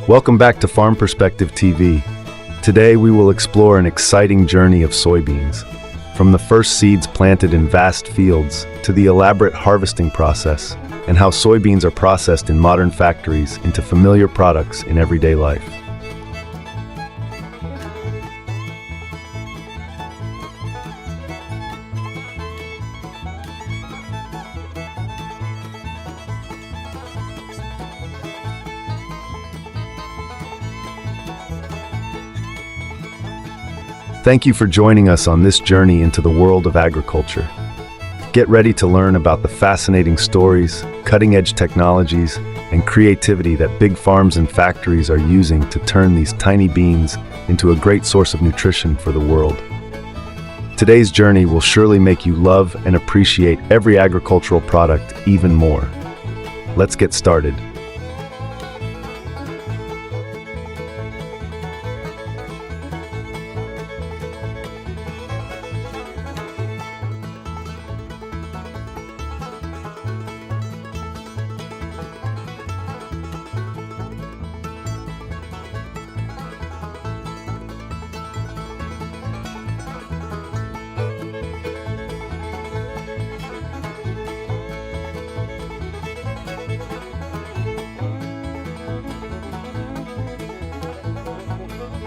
Welcome back to Farm Perspective TV. Today we will explore an exciting journey of soybeans, from the first seeds planted in vast fields to the elaborate harvesting process, and how soybeans are processed in modern factories into familiar products in everyday life. Thank you for joining us on this journey into the world of agriculture. Get ready to learn about the fascinating stories, cutting-edge technologies, and creativity that big farms and factories are using to turn these tiny beans into a great source of nutrition for the world. Today's journey will surely make you love and appreciate every agricultural product even more. Let's get started.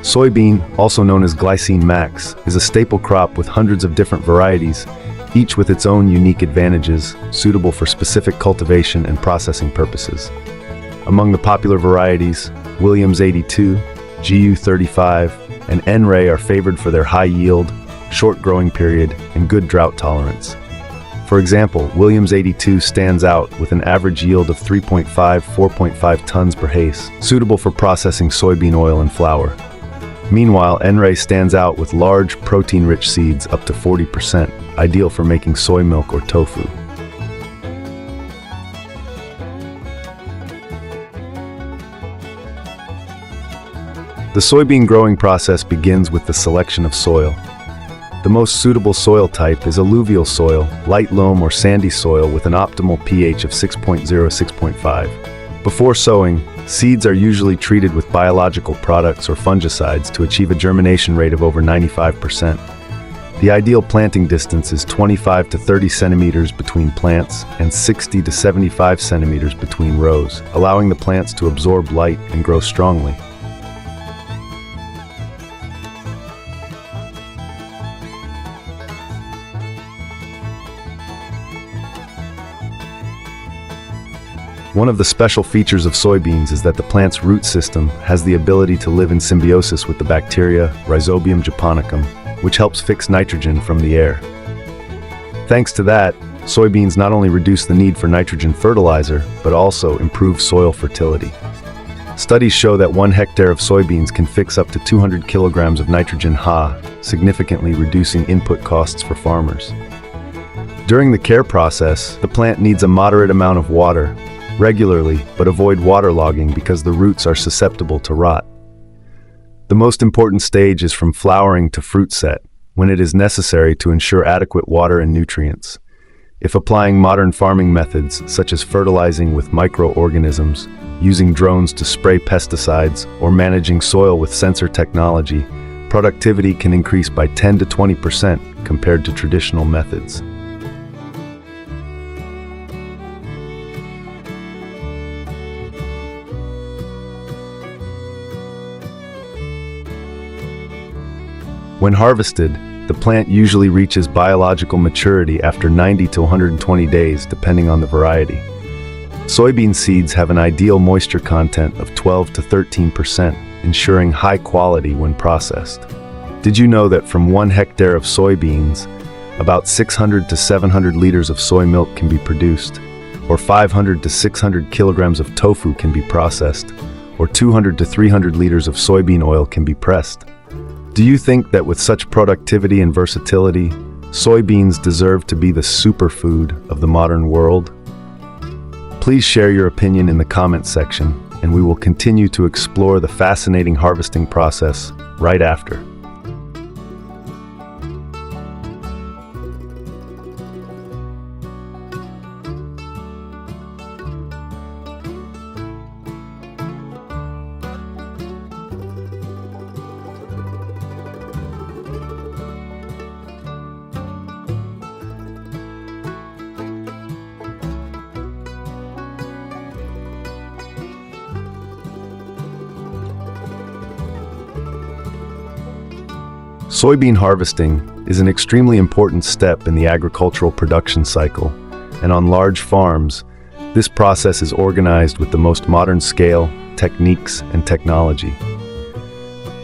Soybean, also known as glycine max, is a staple crop with hundreds of different varieties, each with its own unique advantages, suitable for specific cultivation and processing purposes. Among the popular varieties, Williams 82, GU 35, and N-Ray are favored for their high yield, short growing period, and good drought tolerance. For example, Williams 82 stands out with an average yield of 3.5–4.5 tons per hace, suitable for processing soybean oil and flour. Meanwhile, N-Ray stands out with large, protein-rich seeds up to 40%, ideal for making soy milk or tofu. The soybean growing process begins with the selection of soil. The most suitable soil type is alluvial soil, light loam or sandy soil with an optimal pH of 6.0–6.5. Before sowing, seeds are usually treated with biological products or fungicides to achieve a germination rate of over 95%. The ideal planting distance is 25 to 30 centimeters between plants and 60 to 75 centimeters between rows, allowing the plants to absorb light and grow strongly. One of the special features of soybeans is that the plant's root system has the ability to live in symbiosis with the bacteria Rhizobium japonicum, which helps fix nitrogen from the air. Thanks to that, soybeans not only reduce the need for nitrogen fertilizer, but also improve soil fertility. Studies show that 1 hectare of soybeans can fix up to 200 kilograms of nitrogen Ha, significantly reducing input costs for farmers. During the care process, the plant needs a moderate amount of water regularly, but avoid waterlogging because the roots are susceptible to rot. The most important stage is from flowering to fruit set, when it is necessary to ensure adequate water and nutrients. If applying modern farming methods, such as fertilizing with microorganisms, using drones to spray pesticides, or managing soil with sensor technology, productivity can increase by 10 to 20% compared to traditional methods. When harvested, the plant usually reaches biological maturity after 90 to 120 days, depending on the variety. Soybean seeds have an ideal moisture content of 12 to 13%, ensuring high quality when processed. Did you know that from 1 hectare of soybeans, about 600 to 700 liters of soy milk can be produced, or 500 to 600 kilograms of tofu can be processed, or 200 to 300 liters of soybean oil can be pressed? Do you think that with such productivity and versatility, soybeans deserve to be the superfood of the modern world? Please share your opinion in the comments section, and we will continue to explore the fascinating harvesting process right after. Soybean harvesting is an extremely important step in the agricultural production cycle, and on large farms, this process is organized with the most modern scale, techniques, and technology.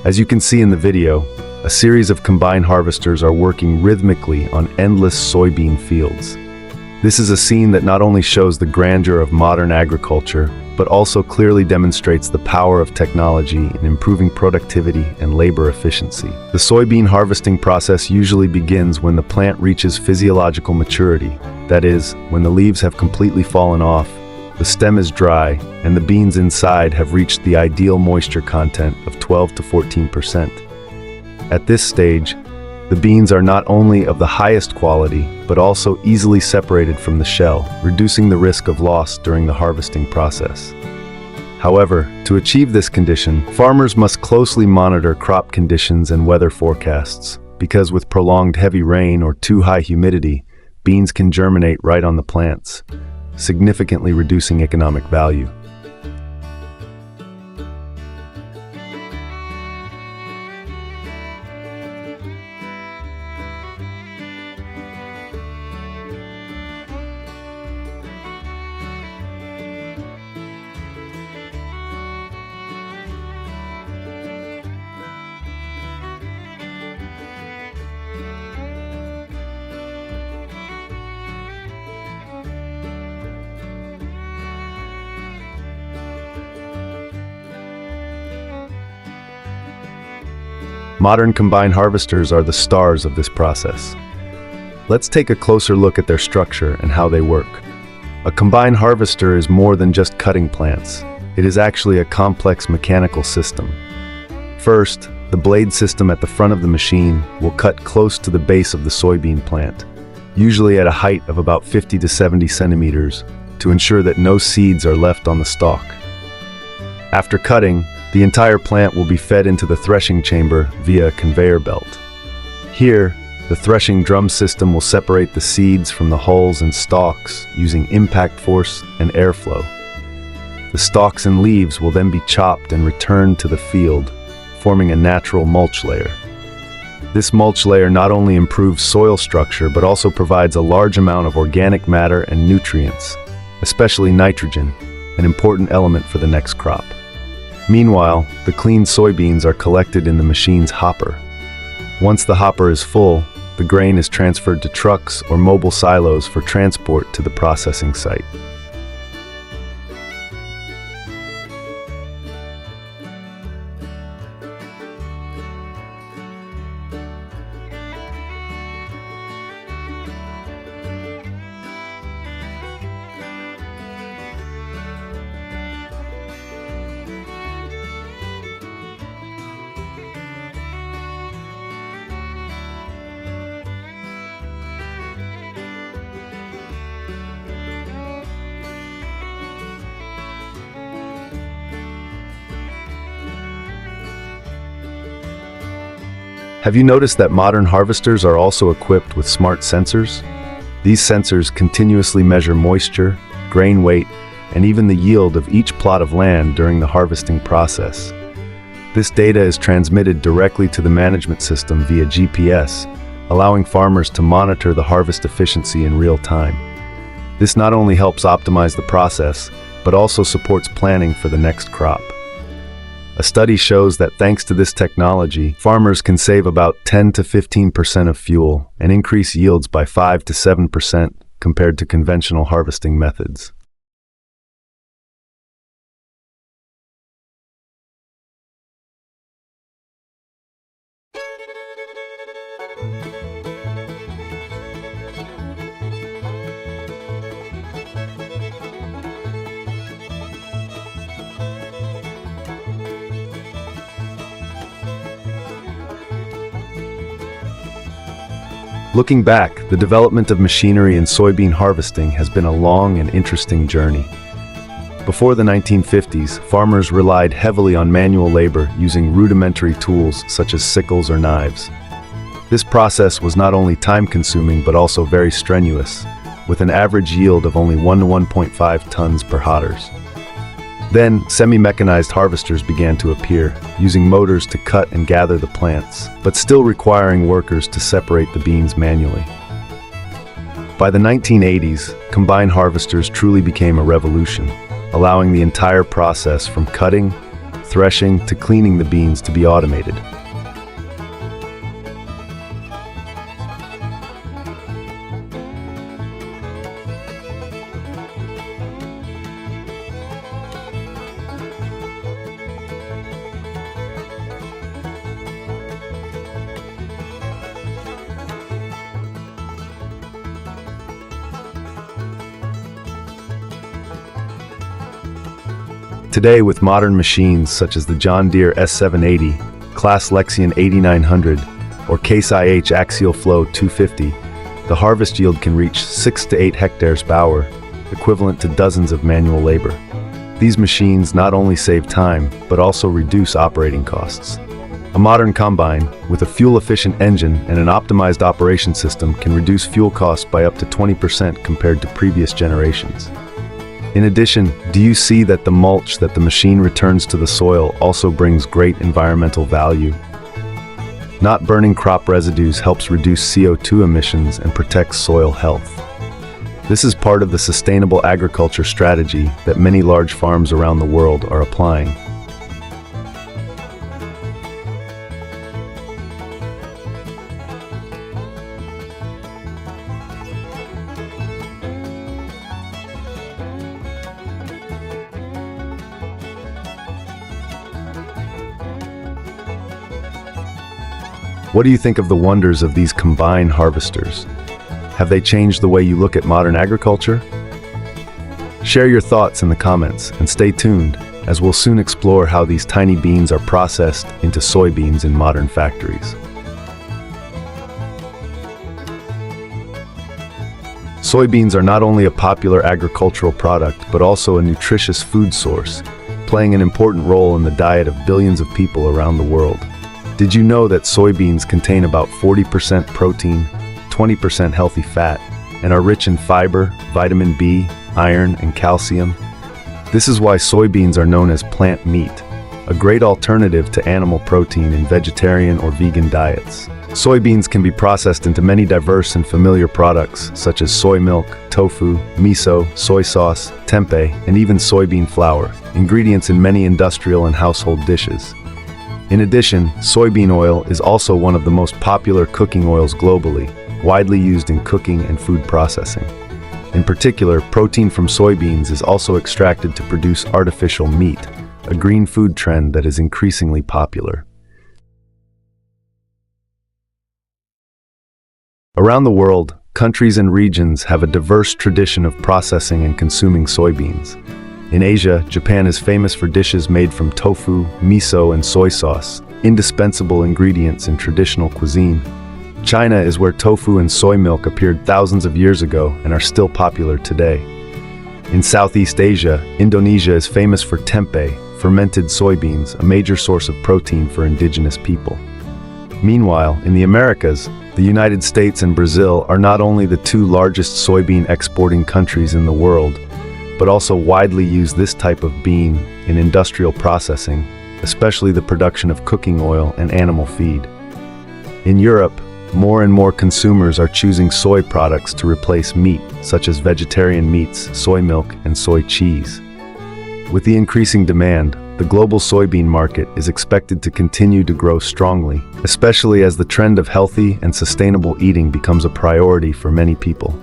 As you can see in the video, a series of combine harvesters are working rhythmically on endless soybean fields. This is a scene that not only shows the grandeur of modern agriculture, but also clearly demonstrates the power of technology in improving productivity and labor efficiency. The soybean harvesting process usually begins when the plant reaches physiological maturity, that is, when the leaves have completely fallen off, the stem is dry, and the beans inside have reached the ideal moisture content of 12 to 14%. At this stage, the beans are not only of the highest quality, but also easily separated from the shell, reducing the risk of loss during the harvesting process. However, to achieve this condition, farmers must closely monitor crop conditions and weather forecasts, because with prolonged heavy rain or too high humidity, beans can germinate right on the plants, significantly reducing economic value. Modern combine harvesters are the stars of this process. Let's take a closer look at their structure and how they work. A combine harvester is more than just cutting plants. It is actually a complex mechanical system. First, the blade system at the front of the machine will cut close to the base of the soybean plant, usually at a height of about 50 to 70 centimeters, to ensure that no seeds are left on the stalk. After cutting, the entire plant will be fed into the threshing chamber via a conveyor belt. Here, the threshing drum system will separate the seeds from the hulls and stalks using impact force and airflow. The stalks and leaves will then be chopped and returned to the field, forming a natural mulch layer. This mulch layer not only improves soil structure but also provides a large amount of organic matter and nutrients, especially nitrogen, an important element for the next crop. Meanwhile, the clean soybeans are collected in the machine's hopper. Once the hopper is full, the grain is transferred to trucks or mobile silos for transport to the processing site. Have you noticed that modern harvesters are also equipped with smart sensors? These sensors continuously measure moisture, grain weight, and even the yield of each plot of land during the harvesting process. This data is transmitted directly to the management system via GPS, allowing farmers to monitor the harvest efficiency in real time. This not only helps optimize the process, but also supports planning for the next crop. A study shows that thanks to this technology, farmers can save about 10 to 15% of fuel and increase yields by 5 to 7% compared to conventional harvesting methods. Looking back, the development of machinery in soybean harvesting has been a long and interesting journey. Before the 1950s, farmers relied heavily on manual labor using rudimentary tools such as sickles or knives. This process was not only time-consuming but also very strenuous, with an average yield of only 1 to 1.5 tons per hodders. Then, semi-mechanized harvesters began to appear, using motors to cut and gather the plants, but still requiring workers to separate the beans manually. By the 1980s, combine harvesters truly became a revolution, allowing the entire process from cutting, threshing, to cleaning the beans to be automated. Today, with modern machines such as the John Deere S780, Class Lexion 8900, or Case IH Axial Flow 250, the harvest yield can reach 6 to 8 hectares per hour, equivalent to dozens of manual labor. These machines not only save time, but also reduce operating costs. A modern combine, with a fuel-efficient engine and an optimized operation system, can reduce fuel costs by up to 20% compared to previous generations. In addition, do you see that the mulch that the machine returns to the soil also brings great environmental value? Not burning crop residues helps reduce CO2 emissions and protects soil health. This is part of the sustainable agriculture strategy that many large farms around the world are applying. What do you think of the wonders of these combine harvesters? Have they changed the way you look at modern agriculture? Share your thoughts in the comments and stay tuned, as we'll soon explore how these tiny beans are processed into soybeans in modern factories. Soybeans are not only a popular agricultural product, but also a nutritious food source, playing an important role in the diet of billions of people around the world. Did you know that soybeans contain about 40% protein, 20% healthy fat, and are rich in fiber, vitamin B, iron, and calcium? This is why soybeans are known as plant meat, a great alternative to animal protein in vegetarian or vegan diets. Soybeans can be processed into many diverse and familiar products, such as soy milk, tofu, miso, soy sauce, tempeh, and even soybean flour, ingredients in many industrial and household dishes. In addition, soybean oil is also one of the most popular cooking oils globally, widely used in cooking and food processing. In particular, protein from soybeans is also extracted to produce artificial meat, a green food trend that is increasingly popular. Around the world, countries and regions have a diverse tradition of processing and consuming soybeans. In Asia, Japan is famous for dishes made from tofu, miso, and soy sauce, indispensable ingredients in traditional cuisine. China is where tofu and soy milk appeared thousands of years ago and are still popular today. In Southeast Asia, Indonesia is famous for tempeh, fermented soybeans, a major source of protein for indigenous people. Meanwhile, in the Americas, the United States and Brazil are not only the two largest soybean exporting countries in the world, but also widely use this type of bean in industrial processing, especially the production of cooking oil and animal feed. In Europe, more and more consumers are choosing soy products to replace meat, such as vegetarian meats, soy milk, and soy cheese. With the increasing demand, the global soybean market is expected to continue to grow strongly, especially as the trend of healthy and sustainable eating becomes a priority for many people.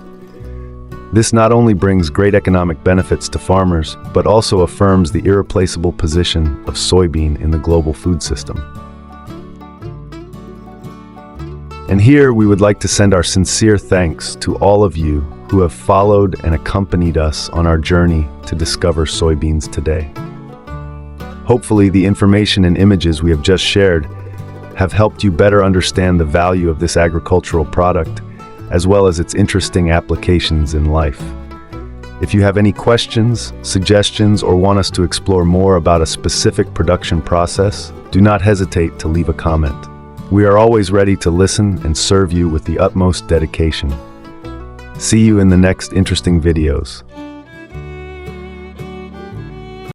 This not only brings great economic benefits to farmers, but also affirms the irreplaceable position of soybean in the global food system. And here we would like to send our sincere thanks to all of you who have followed and accompanied us on our journey to discover soybeans today. Hopefully, the information and images we have just shared have helped you better understand the value of this agricultural product, as well as its interesting applications in life. If you have any questions, suggestions, or want us to explore more about a specific production process, do not hesitate to leave a comment. We are always ready to listen and serve you with the utmost dedication. See you in the next interesting videos.